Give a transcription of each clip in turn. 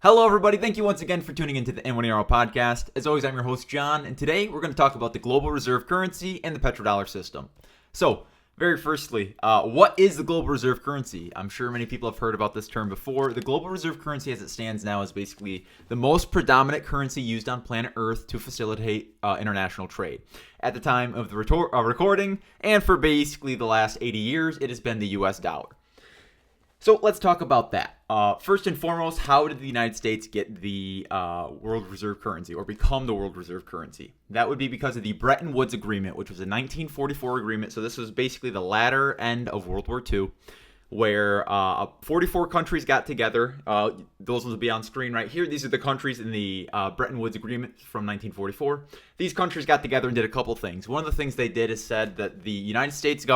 Hello, everybody. Thank you once again for tuning into the N1ERO podcast. As always, I'm your host, John, and today we're going to talk about the global reserve currency and the petrodollar system. So, very firstly, what is the global reserve currency? I'm sure many people have heard about this term before. The global reserve currency as it stands now is basically the most predominant currency used on planet Earth to facilitate international trade. At the time of the recording, and for basically the last 80 years, it has been the US dollar. So let's talk about that. First and foremost, how did the United States get the world reserve currency or become the world reserve currency? That would be because of the Bretton Woods Agreement, which was a 1944 agreement. So this was basically the latter end of World War II, where 44 countries got together. Those will be on screen right here. These are the countries in the Bretton Woods Agreement from 1944. These countries got together and did a couple things. One of the things they did is said that the United States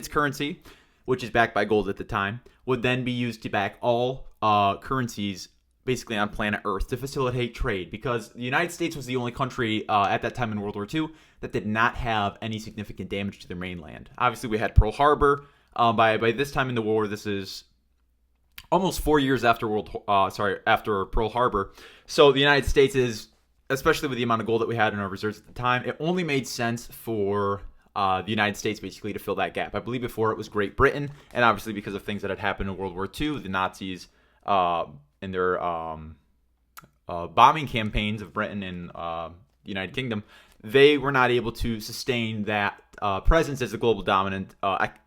currency, which is backed by gold at the time, would then be used to back all currencies basically on planet Earth to facilitate trade, because the United States was the only country at that time in World War II that did not have any significant damage to their mainland. Obviously, we had Pearl Harbor. By this time in the war, this is almost 4 years after after Pearl Harbor. So the United States is, especially with the amount of gold that we had in our reserves at the time, it only made sense for the United States basically to fill that gap. I believe before it was Great Britain, and obviously because of things that had happened in World War II, the Nazis in their bombing campaigns of Britain and the United Kingdom, they were not able to sustain that presence as a global dominant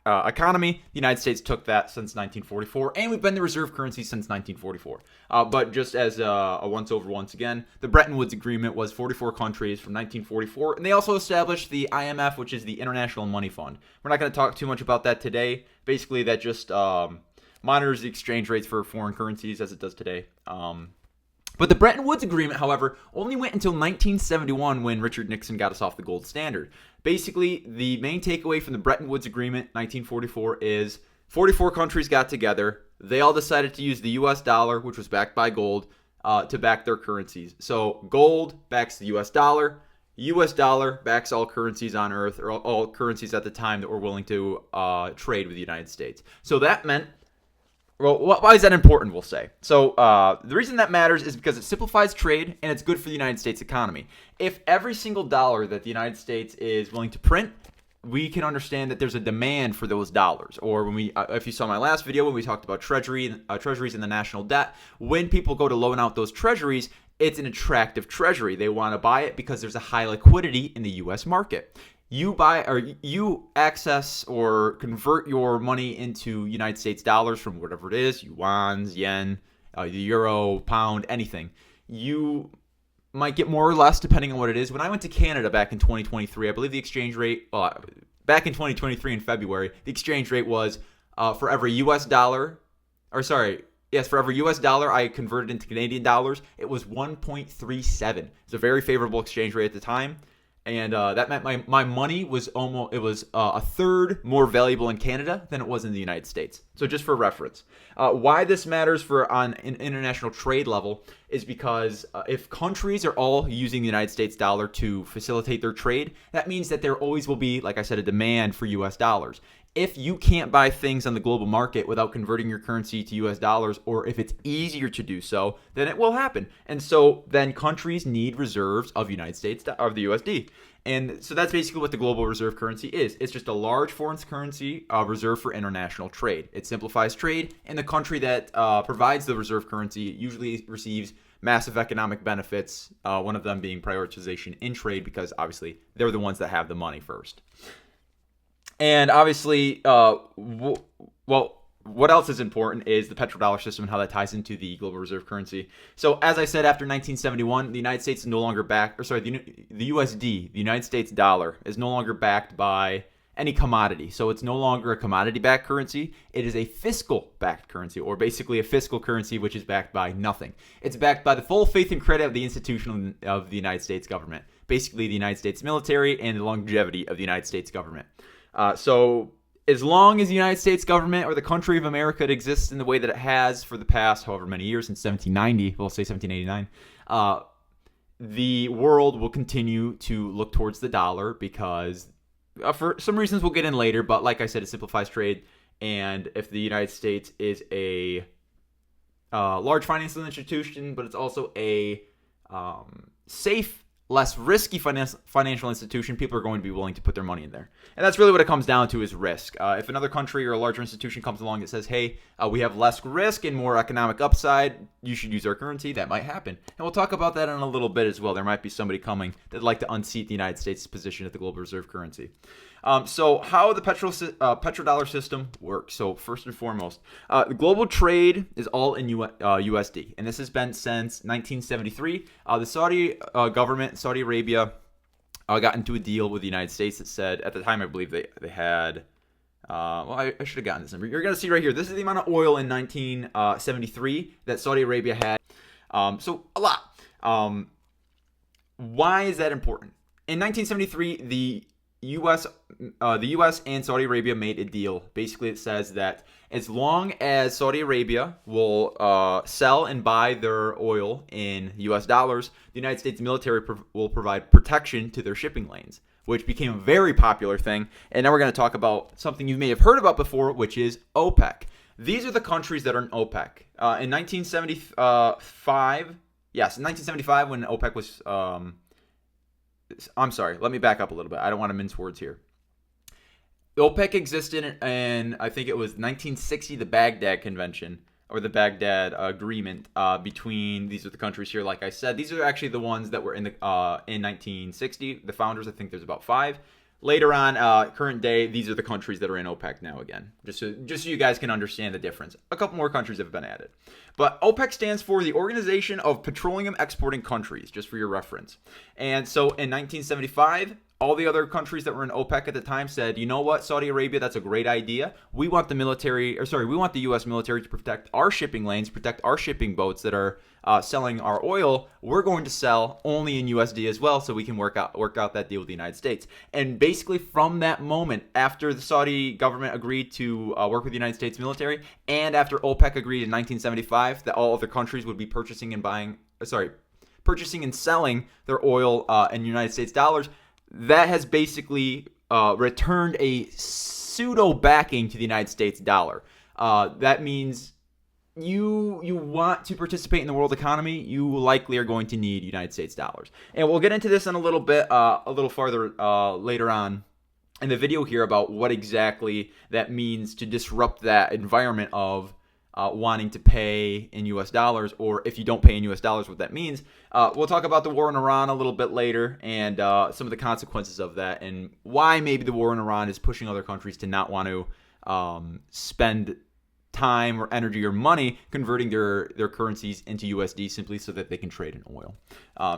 economy. The United States took that since 1944, and we've been the reserve currency since 1944. But just as a once-over once again, the Bretton Woods Agreement was 44 countries from 1944, and they also established the IMF, which is the International Money Fund. We're not going to talk too much about that today. Basically, that just monitors the exchange rates for foreign currencies as it does today. But the Bretton Woods Agreement, however, only went until 1971 when Richard Nixon got us off the gold standard. Basically, the main takeaway from the Bretton Woods Agreement, 1944, is 44 countries got together. They all decided to use the US dollar, which was backed by gold, to back their currencies. So gold backs the US dollar. US dollar backs all currencies on Earth, or all currencies at the time that were willing to trade with the United States. So that meant, well, why is that important, we'll say? So the reason that matters is because it simplifies trade and it's good for the United States economy. If every single dollar that the United States is willing to print, we can understand that there's a demand for those dollars. Or when if you saw my last video when we talked about treasuries and the national debt, when people go to loan out those treasuries, it's an attractive treasury. They want to buy it because there's a high liquidity in the U.S. market. You access or convert your money into United States dollars from whatever it is, yuan, yen, the euro, pound, anything. You might get more or less depending on what it is. When I went to Canada back in 2023, I believe the exchange rate, back in 2023 in February, the exchange rate was for every US dollar I converted into Canadian dollars, it was 1.37. It's a very favorable exchange rate at the time. And that meant my money was a third more valuable in Canada than it was in the United States. So just for reference, why this matters on an international trade level is because if countries are all using the United States dollar to facilitate their trade, that means that there always will be, like I said, a demand for US dollars. If you can't buy things on the global market without converting your currency to US dollars, or if it's easier to do so, then it will happen. And so then countries need reserves of United States of the USD. And so that's basically what the global reserve currency is. It's just a large foreign currency reserved for international trade. It simplifies trade, and the country that provides the reserve currency usually receives massive economic benefits, one of them being prioritization in trade, because obviously they're the ones that have the money first. And obviously, what else is important is the petrodollar system and how that ties into the global reserve currency. So as I said, after 1971, the United States is no longer backed, the USD, the United States dollar, is no longer backed by any commodity. So it's no longer a commodity-backed currency. It is a fiscal-backed currency, or basically a fiscal currency which is backed by nothing. It's backed by the full faith and credit of the institution of the United States government, basically the United States military and the longevity of the United States government. So as long as the United States government or the country of America exists in the way that it has for the past however many years, since 1790, we'll say 1789, the world will continue to look towards the dollar because for some reasons we'll get in later, but like I said, it simplifies trade. And if the United States is a large financial institution, but it's also a safe, less risky financial institution. People are going to be willing to put their money in there. And that's really what it comes down to, is risk. If another country or a larger institution comes along that says, hey, we have less risk and more economic upside, you should use our currency, that might happen. And we'll talk about that in a little bit as well. There might be somebody coming that'd like to unseat the United States' position at the global reserve currency. So how the petrodollar system works. So first and foremost, the global trade is all in USD, and this has been since 1973. The Saudi government, Saudi Arabia, got into a deal with the United States that said, at the time I believe they had, I should have gotten this number. You're going to see right here, this is the amount of oil in 1973 that Saudi Arabia had. So a lot. Why is that important? In 1973, the U.S. and Saudi Arabia made a deal. Basically, it says that as long as Saudi Arabia will sell and buy their oil in U.S. dollars, the United States military will provide protection to their shipping lanes, which became a very popular thing. And now we're going to talk about something you may have heard about before, which is OPEC. These are the countries that are in OPEC. In 1975, yes, in 1975 when OPEC was... I'm sorry, let me back up a little bit. I don't want to mince words here. OPEC existed in, I think it was 1960, the Baghdad Convention, or the Baghdad Agreement between, these are the countries here, like I said. These are actually the ones that were in 1960. The founders, I think there's about 5. Later on, current day, these are the countries that are in OPEC now again, just so you guys can understand the difference. A couple more countries have been added. But OPEC stands for the Organization of Petroleum Exporting Countries, just for your reference. And so in 1975, all the other countries that were in OPEC at the time said, you know what, Saudi Arabia, that's a great idea. We want the U.S. military to protect our shipping lanes, protect our shipping boats that are selling our oil. We're going to sell only in USD as well, so we can work out that deal with the United States. And basically from that moment, after the Saudi government agreed to work with the United States military, and after OPEC agreed in 1975 that all other countries would be purchasing and selling their oil in United States dollars, that has basically returned a pseudo backing to the United States dollar. That means you want to participate in the world economy, you likely are going to need United States dollars. And we'll get into this in a little bit, a little farther later on in the video here about what exactly that means to disrupt that environment of wanting to pay in U.S. dollars, or if you don't pay in U.S. dollars, what that means. We'll talk about the war in Iran a little bit later and some of the consequences of that and why maybe the war in Iran is pushing other countries to not want to spend time or energy or money converting their currencies into USD simply so that they can trade in oil.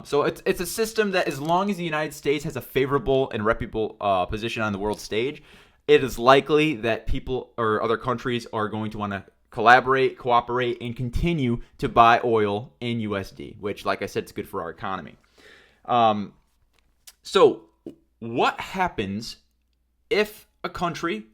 So it's a system that, as long as the United States has a favorable and reputable position on the world stage, it is likely that people or other countries are going to want to collaborate, cooperate, and continue to buy oil in USD, which, like I said, is good for our economy. So what happens if a country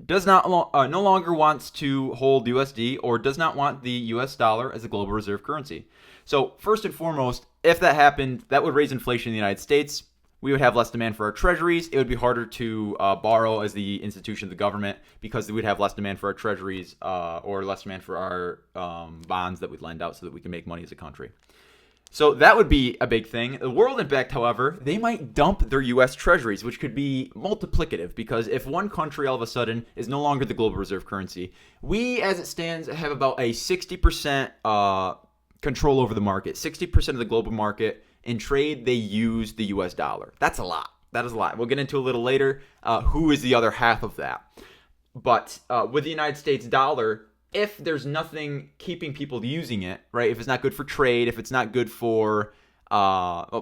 does not no longer wants to hold USD or does not want the US dollar as a global reserve currency? So first and foremost, if that happened, that would raise inflation in the United States. We would have less demand for our treasuries. It would be harder to borrow as the institution of the government because we would have less demand for our treasuries or less demand for our bonds that we'd lend out so that we can make money as a country. So that would be a big thing. The world impact, however, they might dump their U.S. treasuries, which could be multiplicative because if one country all of a sudden is no longer the global reserve currency, we, as it stands, have about a 60% control over the market. 60% of the global market. In trade, they use the U.S. dollar. That's a lot. That is a lot. We'll get into a little later who is the other half of that. But with the United States dollar, if there's nothing keeping people using it, right? If it's not good for trade, if it's not good for,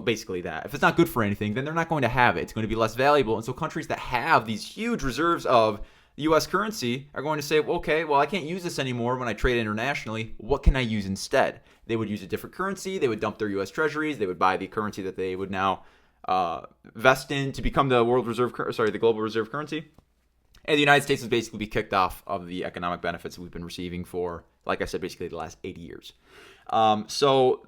basically that. If it's not good for anything, then they're not going to have it. It's going to be less valuable. And so countries that have these huge reserves of U.S. currency are going to say, okay, well, I can't use this anymore when I trade internationally. What can I use instead? They would use a different currency. They would dump their U.S. treasuries. They would buy the currency that they would now vest in to become the the global reserve currency. And the United States would basically be kicked off of the economic benefits that we've been receiving for, like I said, basically the last 80 years. So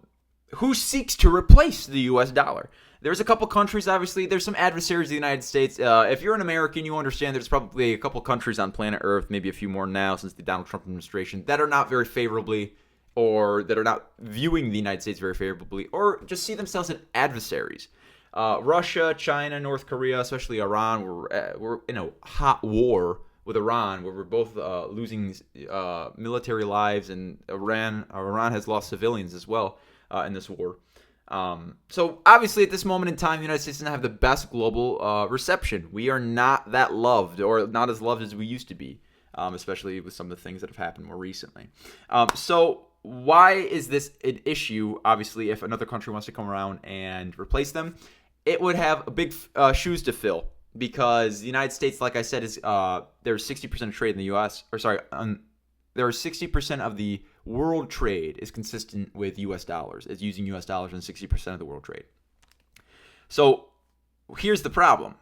who seeks to replace the U.S. dollar? There's a couple countries, obviously. There's some adversaries of the United States. If you're an American, you understand there's probably a couple countries on planet Earth, maybe a few more now since the Donald Trump administration, that are not very favorably or that are not viewing the United States very favorably, or just see themselves as adversaries. Russia, China, North Korea, especially Iran, we're in a hot war with Iran, where we're both losing military lives, and Iran has lost civilians as well in this war. So obviously, at this moment in time, the United States doesn't have the best global reception. We are not that loved, or not as loved as we used to be, especially with some of the things that have happened more recently. So why is this an issue? Obviously, if another country wants to come around and replace them, it would have big shoes to fill, because the United States, like I said, is there's 60% of trade in the U.S. There are 60% of the world trade is consistent with U.S. dollars. It's using U.S. dollars in 60% of the world trade. So here's the problem.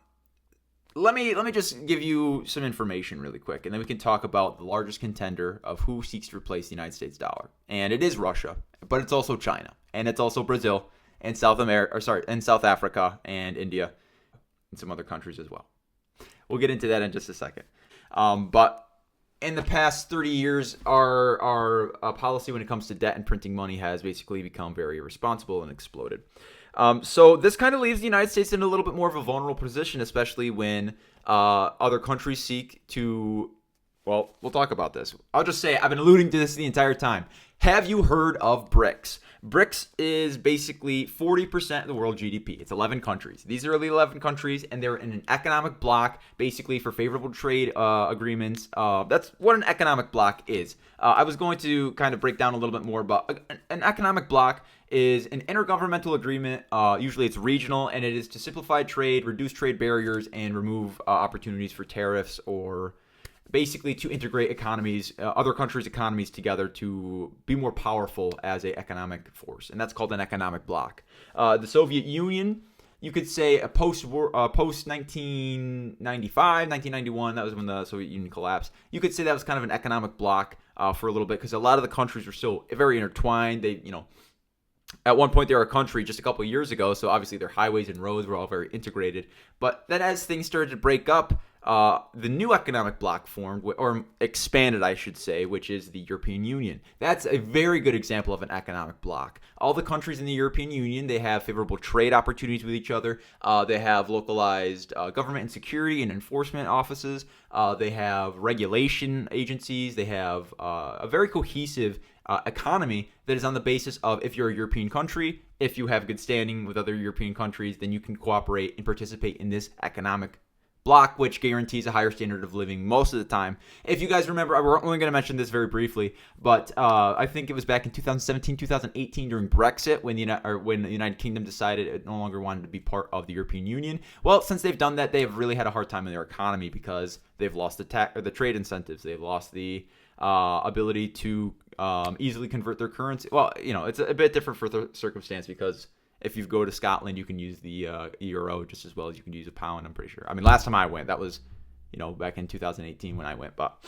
Let me just give you some information really quick, and then we can talk about the largest contender of who seeks to replace the United States dollar. And it is Russia, but it's also China, and it's also Brazil, and South Africa, and India, and some other countries as well. We'll get into that in just a second. But in the past 30 years, our policy when it comes to debt and printing money has basically become very irresponsible and exploded. So this kind of leaves the United States in a little bit more of a vulnerable position, especially when other countries seek to, well, we'll talk about this. I'll just say, I've been alluding to this the entire time. Have you heard of BRICS? BRICS is basically 40% of the world GDP. It's 11 countries. These are the 11 countries, and they're in an economic bloc, basically for favorable trade agreements. That's what an economic bloc is. I was going to kind of break down a little bit more about an economic bloc is an intergovernmental agreement. Usually it's regional, and it is to simplify trade, reduce trade barriers, and remove opportunities for tariffs, or basically to integrate economies, other countries' economies together to be more powerful as an economic force. And that's called an economic bloc. The Soviet Union, you could say a post-1995, 1991, that was when the Soviet Union collapsed. You could say that was kind of an economic bloc for a little bit, because a lot of the countries were still very intertwined. They, at one point, they were a country just a couple of years ago, so obviously their highways and roads were all very integrated. But then as things started to break up, the new economic bloc formed, or expanded, I should say, which is the European Union. That's a very good example of an economic bloc. All the countries in the European Union, they have favorable trade opportunities with each other. They have localized government and security and enforcement offices. They have regulation agencies. They have a very cohesive economy that is on the basis of, if you're a European country, if you have good standing with other European countries, then you can cooperate and participate in this economic block, which guarantees a higher standard of living most of the time. If you guys remember, we're only going to mention this very briefly, but I think it was back in 2017, 2018 during Brexit when the United Kingdom decided it no longer wanted to be part of the European Union. Well, since they've done that, they have really had a hard time in their economy, because they've lost the trade incentives. They've lost the ability to easily convert their currency. Well, it's a bit different for the circumstance, because if you go to Scotland, you can use the euro just as well as you can use a pound, I'm pretty sure. I mean, last time I went, that was, back in 2018 when I went. But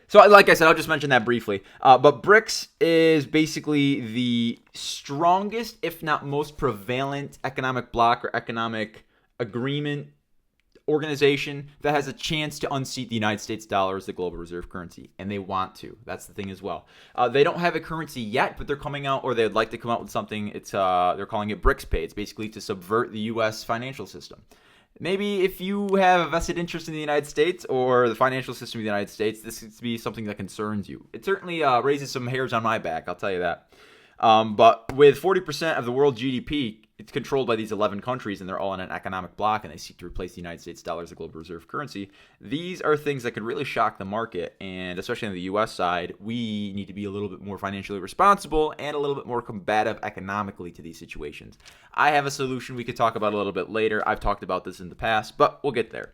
so, like I said, I'll just mention that briefly. But BRICS is basically the strongest, if not most prevalent, economic bloc or economic agreement organization that has a chance to unseat the United States dollar as the global reserve currency, and they want to. That's the thing as well. They don't have a currency yet, but they're coming out, or they'd like to come out with something. It's they're calling it BRICS Pay. It's basically to subvert the U.S. financial system. Maybe if you have a vested interest in the United States or the financial system of the United States, this could be something that concerns you. It certainly raises some hairs on my back, I'll tell you that. But with 40% of the world GDP, it's controlled by these 11 countries, and they're all in an economic bloc, and they seek to replace the United States dollar as a global reserve currency. These are things that could really shock the market, and especially on the U.S. side, we need to be a little bit more financially responsible and a little bit more combative economically to these situations. I have a solution we could talk about a little bit later. I've talked about this in the past, but we'll get there.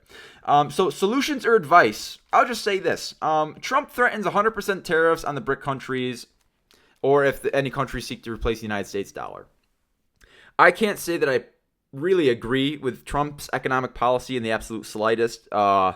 So solutions or advice. I'll just say this. Trump threatens 100% tariffs on the BRIC countries, or if any countries seek to replace the United States dollar. I can't say that I really agree with Trump's economic policy in the absolute slightest. As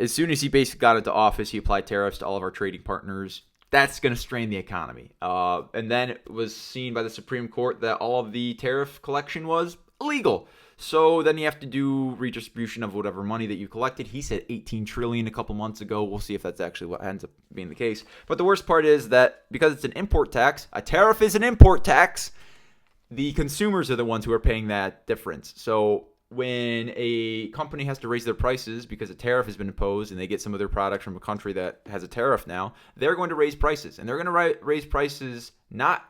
soon as he basically got into office, he applied tariffs to all of our trading partners. That's going to strain the economy. And then it was seen by the Supreme Court that all of the tariff collection was illegal. So then you have to do redistribution of whatever money that you collected. He said 18 trillion a couple months ago. We'll see if that's actually what ends up being the case. But the worst part is that because it's an import tax, a tariff is an import tax, the consumers are the ones who are paying that difference. So when a company has to raise their prices because a tariff has been imposed and they get some of their products from a country that has a tariff now, they're going to raise prices. And they're going to raise prices not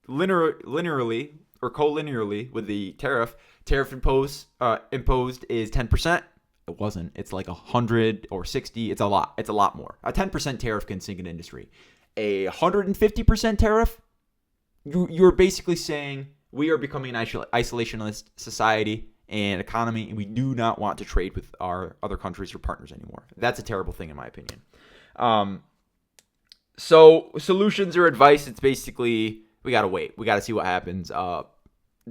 linearly or collinearly with the tariff. Tariff imposed is 10%. It wasn't. It's like 100 or 60. It's a lot. It's a lot more. A 10% tariff can sink an industry. A 150% tariff, you're basically saying we are becoming an isolationist society and economy, and we do not want to trade with our other countries or partners anymore. That's a terrible thing, in my opinion. So solutions or advice, it's basically we got to wait. We got to see what happens.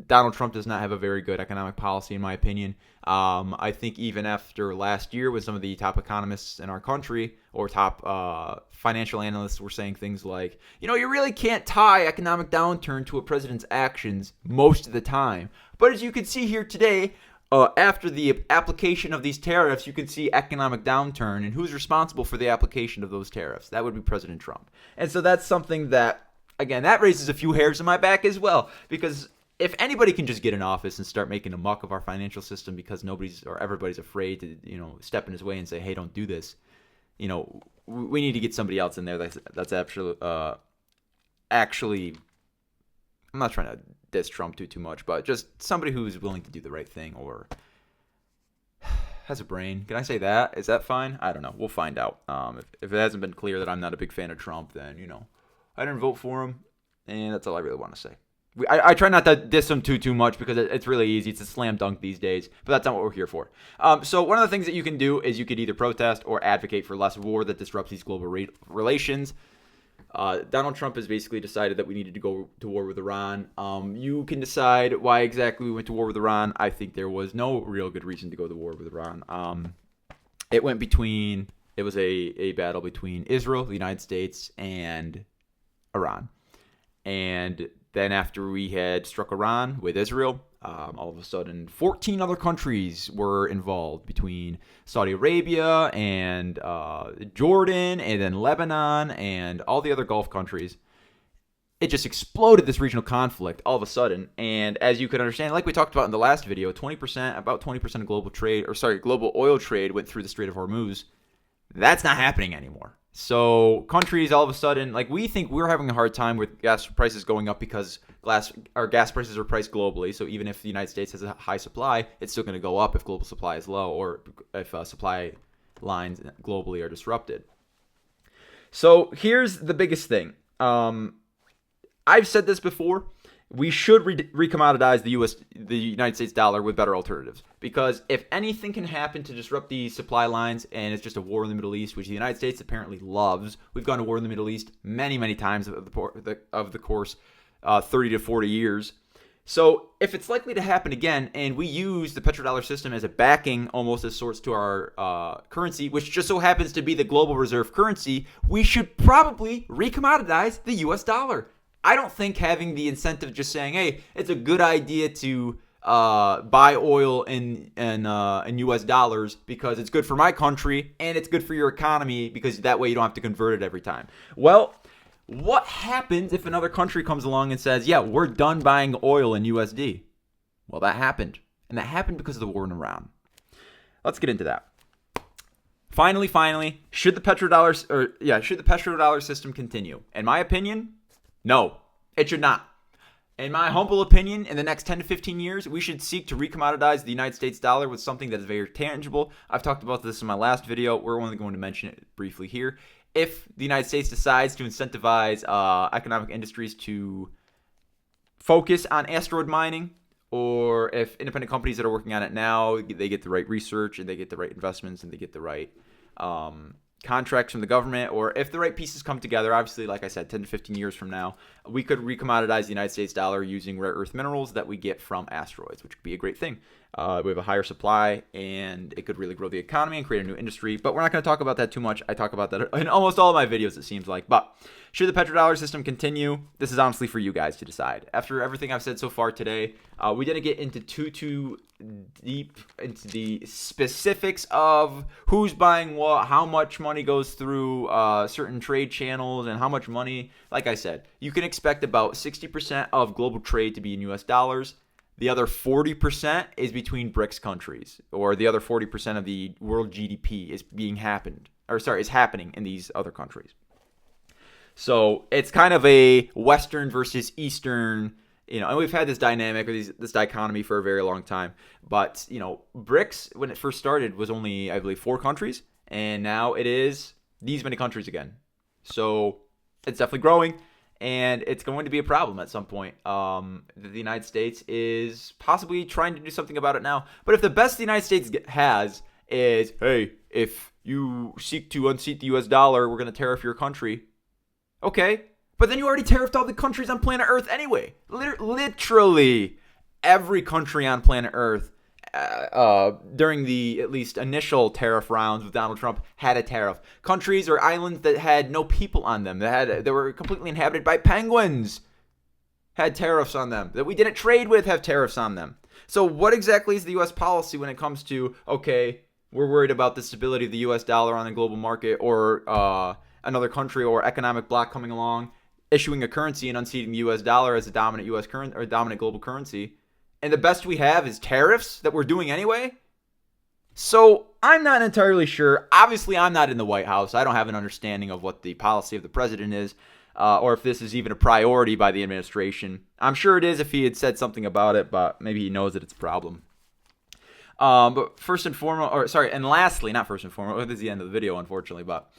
Donald Trump does not have a very good economic policy, in my opinion. I think even after last year, with some of the top economists in our country or top financial analysts were saying things like, you really can't tie economic downturn to a president's actions most of the time. But as you can see here today, after the application of these tariffs, you can see economic downturn. And who's responsible for the application of those tariffs? That would be President Trump. And so that's something that, again, that raises a few hairs in my back as well, because if anybody can just get in office and start making a muck of our financial system because everybody's afraid to, step in his way and say, hey, don't do this, we need to get somebody else in there that's actually, I'm not trying to diss Trump too much, but just somebody who's willing to do the right thing or has a brain. Can I say that? Is that fine? I don't know. We'll find out. If it hasn't been clear that I'm not a big fan of Trump, then, I didn't vote for him, and that's all I really want to say. I try not to diss him too much because it's really easy. It's a slam dunk these days, but that's not what we're here for. So one of the things that you can do is you could either protest or advocate for less war that disrupts these global relations. Donald Trump has basically decided that we needed to go to war with Iran. You can decide why exactly we went to war with Iran. I think there was no real good reason to go to war with Iran. It was a battle between Israel, the United States, and Iran. And then after we had struck Iran with Israel, all of a sudden 14 other countries were involved between Saudi Arabia and Jordan and then Lebanon and all the other Gulf countries. It just exploded, this regional conflict all of a sudden. And as you can understand, like we talked about in the last video, about 20% of global oil trade went through the Strait of Hormuz. That's not happening anymore. So countries all of a sudden, like we think we're having a hard time with gas prices going up because gas prices are priced globally. So even if the United States has a high supply, it's still going to go up if global supply is low or if supply lines globally are disrupted. So here's the biggest thing. I've said this before. We should recommoditize the United States dollar with better alternatives. Because if anything can happen to disrupt the supply lines, and it's just a war in the Middle East, which the United States apparently loves. We've gone to war in the Middle East many, many times of the course 30 to 40 years. So if it's likely to happen again, and we use the petrodollar system as a backing almost as sorts to our currency, which just so happens to be the global reserve currency, we should probably recommoditize the U.S. dollar. I don't think having the incentive just saying, hey, it's a good idea to buy oil in U.S. dollars because it's good for my country and it's good for your economy because that way you don't have to convert it every time. Well, what happens if another country comes along and says, yeah, we're done buying oil in USD? Well, that happened. And that happened because of the war in Iran. Let's get into that. Finally, should the petrodollar system continue? In my opinion, no, it should not. In my humble opinion, in the next 10 to 15 years, we should seek to recommoditize the United States dollar with something that is very tangible. I've talked about this in my last video. We're only going to mention it briefly here. If the United States decides to incentivize economic industries to focus on asteroid mining, or if independent companies that are working on it now, they get the right research and they get the right investments and they get the right contracts from the government, or if the right pieces come together, obviously, like I said, 10 to 15 years from now, we could recommoditize the United States dollar using rare earth minerals that we get from asteroids, which would be a great thing. We have a higher supply, and it could really grow the economy and create a new industry. But we're not going to talk about that too much. I talk about that in almost all of my videos, it seems like. But should the petrodollar system continue? This is honestly for you guys to decide. After everything I've said so far today, we didn't get into too deep into the specifics of who's buying what, how much money goes through certain trade channels, and how much money. Like I said, you can expect about 60% of global trade to be in U.S. dollars. The other 40% is between BRICS countries, or the other 40% of the world GDP is happening in these other countries. So it's kind of a Western versus Eastern, and we've had this dynamic or this dichotomy for a very long time. But, BRICS, when it first started, was only, I believe, 4 countries, and now it is these many countries again. So it's definitely growing. And it's going to be a problem at some point. The United States is possibly trying to do something about it now. But if the best the United States has is, hey, if you seek to unseat the U.S. dollar, we're going to tariff your country. Okay. But then you already tariffed all the countries on planet Earth anyway. Literally every country on planet Earth during the at least initial tariff rounds with Donald Trump had a tariff. Countries or islands that had no people on them, that were completely inhabited by penguins, had tariffs on them. That we didn't trade with have tariffs on them. So what exactly is the U.S. policy when it comes to, okay, we're worried about the stability of the U.S. dollar on the global market, or another country or economic bloc coming along, issuing a currency and unseating the U.S. dollar as a dominant U.S. currency or dominant global currency. And the best we have is tariffs that we're doing anyway? So I'm not entirely sure. Obviously, I'm not in the White House. I don't have an understanding of what the policy of the president is, or if this is even a priority by the administration. I'm sure it is if he had said something about it, but maybe he knows that it's a problem. But first and foremost, and lastly, not first and foremost, this is the end of the video, unfortunately, but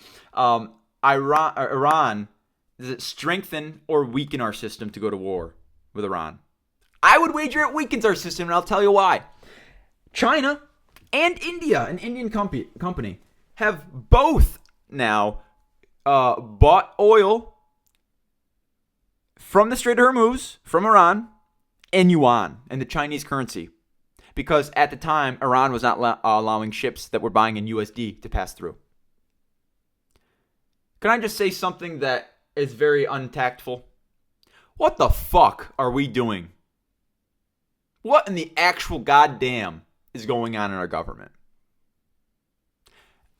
Iran, does it strengthen or weaken our system to go to war with Iran? I would wager it weakens our system, and I'll tell you why. China and India, an Indian company, have both now bought oil from the Strait of Hormuz, from Iran, in yuan, in the Chinese currency. Because at the time, Iran was not allowing ships that were buying in USD to pass through. Can I just say something that is very untactful? What the fuck are we doing? What in the actual goddamn is going on in our government?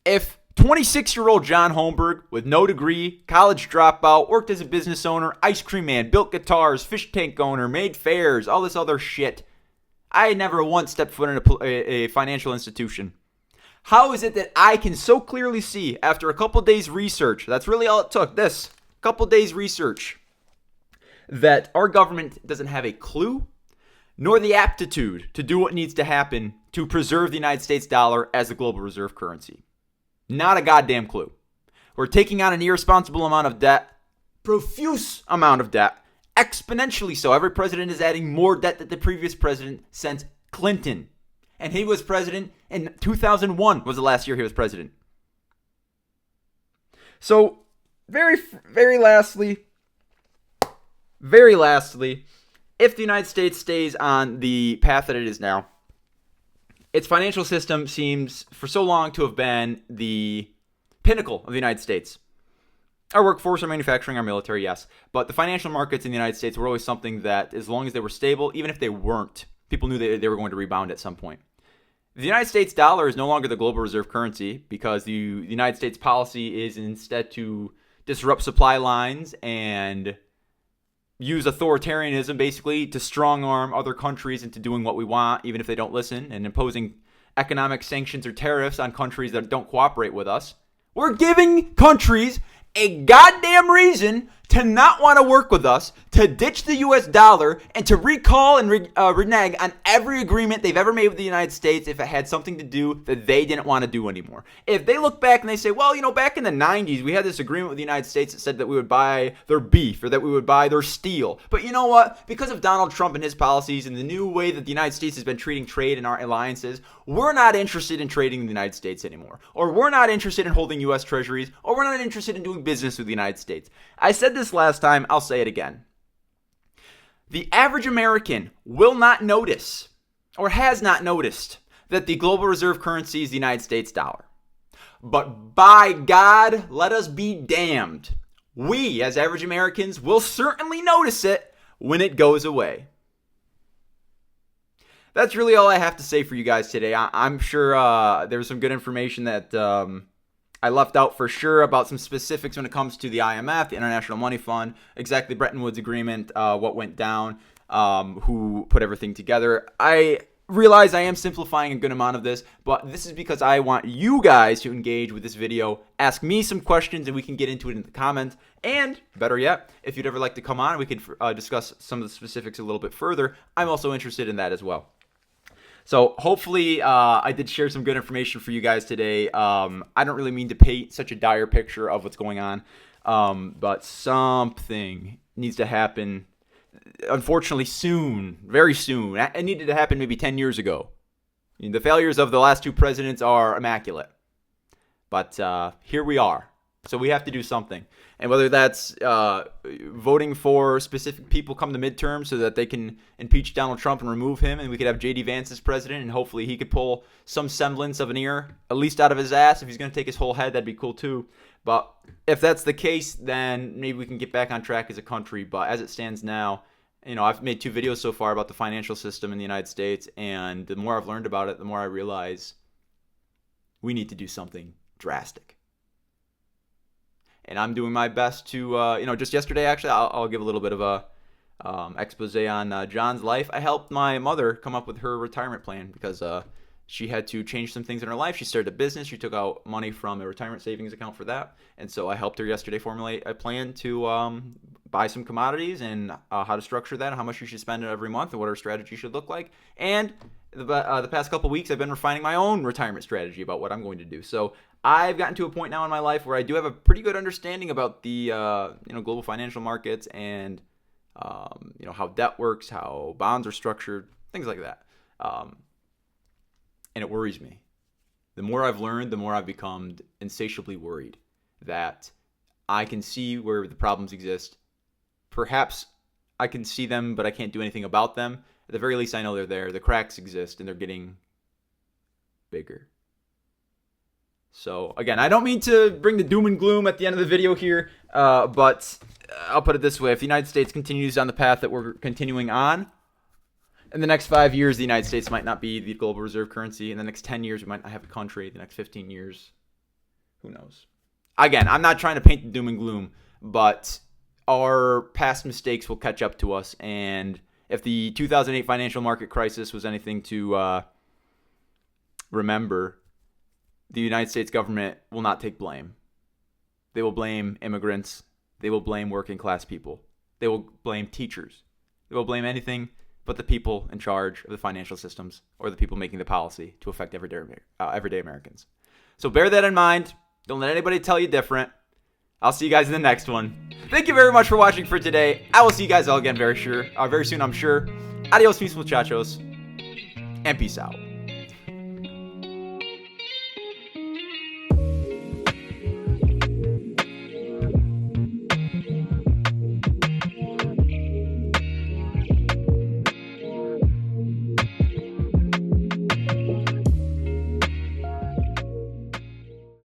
If 26-year-old John Holmberg, with no degree, college dropout, worked as a business owner, ice cream man, built guitars, fish tank owner, made fairs, all this other shit, I never once stepped foot in a financial institution. How is it that I can so clearly see, after a couple days research, that's really all it took, this couple days research, that our government doesn't have a clue nor the aptitude to do what needs to happen to preserve the United States dollar as the global reserve currency? Not a goddamn clue. We're taking on an irresponsible amount of debt, profuse amount of debt, exponentially so. Every president is adding more debt than the previous president since Clinton. And he was president in 2001 was the last year he was president. So, very lastly, if the United States stays on the path that it is now, its financial system seems for so long to have been the pinnacle of the United States. Our workforce, our manufacturing, our military, yes. But the financial markets in the United States were always something that, as long as they were stable, even if they weren't, people knew they were going to rebound at some point. The United States dollar is no longer the global reserve currency because the United States policy is instead to disrupt supply lines and use authoritarianism basically to strong arm other countries into doing what we want, even if they don't listen, and imposing economic sanctions or tariffs on countries that don't cooperate with us. We're giving countries a goddamn reason to not want to work with us, to ditch the U.S. dollar, and to recall and renege on every agreement they've ever made with the United States if it had something to do that they didn't want to do anymore. If they look back and they say, well, back in the 90s, we had this agreement with the United States that said that we would buy their beef or that we would buy their steel. But you know what? Because of Donald Trump and his policies and the new way that the United States has been treating trade and our alliances, we're not interested in trading in the United States anymore. Or we're not interested in holding U.S. treasuries, or we're not interested in doing business with the United States. I said this last time, I'll say it again. The average American will not notice or has not noticed that the global reserve currency is the United States dollar. But by God, let us be damned. We, as average Americans, will certainly notice it when it goes away. That's really all I have to say for you guys today. I'm sure there was some good information that I left out for sure about some specifics when it comes to the IMF, the International Money Fund, exactly Bretton Woods Agreement, what went down, who put everything together. I realize I am simplifying a good amount of this, but this is because I want you guys to engage with this video, ask me some questions, and we can get into it in the comments. And better yet, if you'd ever like to come on, we could discuss some of the specifics a little bit further. I'm also interested in that as well. So hopefully I did share some good information for you guys today. I don't really mean to paint such a dire picture of what's going on, but something needs to happen. Unfortunately, soon, very soon. It needed to happen maybe 10 years ago. I mean, the failures of the last two presidents are immaculate. But here we are. So we have to do something. And whether that's voting for specific people come the midterm so that they can impeach Donald Trump and remove him, and we could have J.D. Vance as president, and hopefully he could pull some semblance of an ear, at least out of his ass. If he's going to take his whole head, that'd be cool too. But if that's the case, then maybe we can get back on track as a country. But as it stands now, I've made 2 videos so far about the financial system in the United States, and the more I've learned about it, the more I realize we need to do something drastic. And I'm doing my best to, just yesterday, actually, I'll give a little bit of a expose on John's life. I helped my mother come up with her retirement plan because she had to change some things in her life. She started a business. She took out money from a retirement savings account for that. And so I helped her yesterday formulate a plan to buy some commodities and how to structure that and how much she should spend every month and what her strategy should look like. And the past couple weeks, I've been refining my own retirement strategy about what I'm going to do. So I've gotten to a point now in my life where I do have a pretty good understanding about the global financial markets and how debt works, how bonds are structured, things like that. And it worries me. The more I've learned, the more I've become insatiably worried that I can see where the problems exist. Perhaps I can see them, but I can't do anything about them. At the very least, I know they're there. The cracks exist, and they're getting bigger. So, again, I don't mean to bring the doom and gloom at the end of the video here, but I'll put it this way. If the United States continues on the path that we're continuing on, in the next 5 years, the United States might not be the global reserve currency. In the next 10 years, we might not have a country. The next 15 years, who knows? Again, I'm not trying to paint the doom and gloom, but our past mistakes will catch up to us. And if the 2008 financial market crisis was anything to remember, the United States government will not take blame. They will blame immigrants. They will blame working class people. They will blame teachers. They will blame anything but the people in charge of the financial systems or the people making the policy to affect everyday Americans. So bear that in mind. Don't let anybody tell you different. I'll see you guys in the next one. Thank you very much for watching for today. I will see you guys all again very soon, I'm sure. Adios, mis muchachos, and peace out.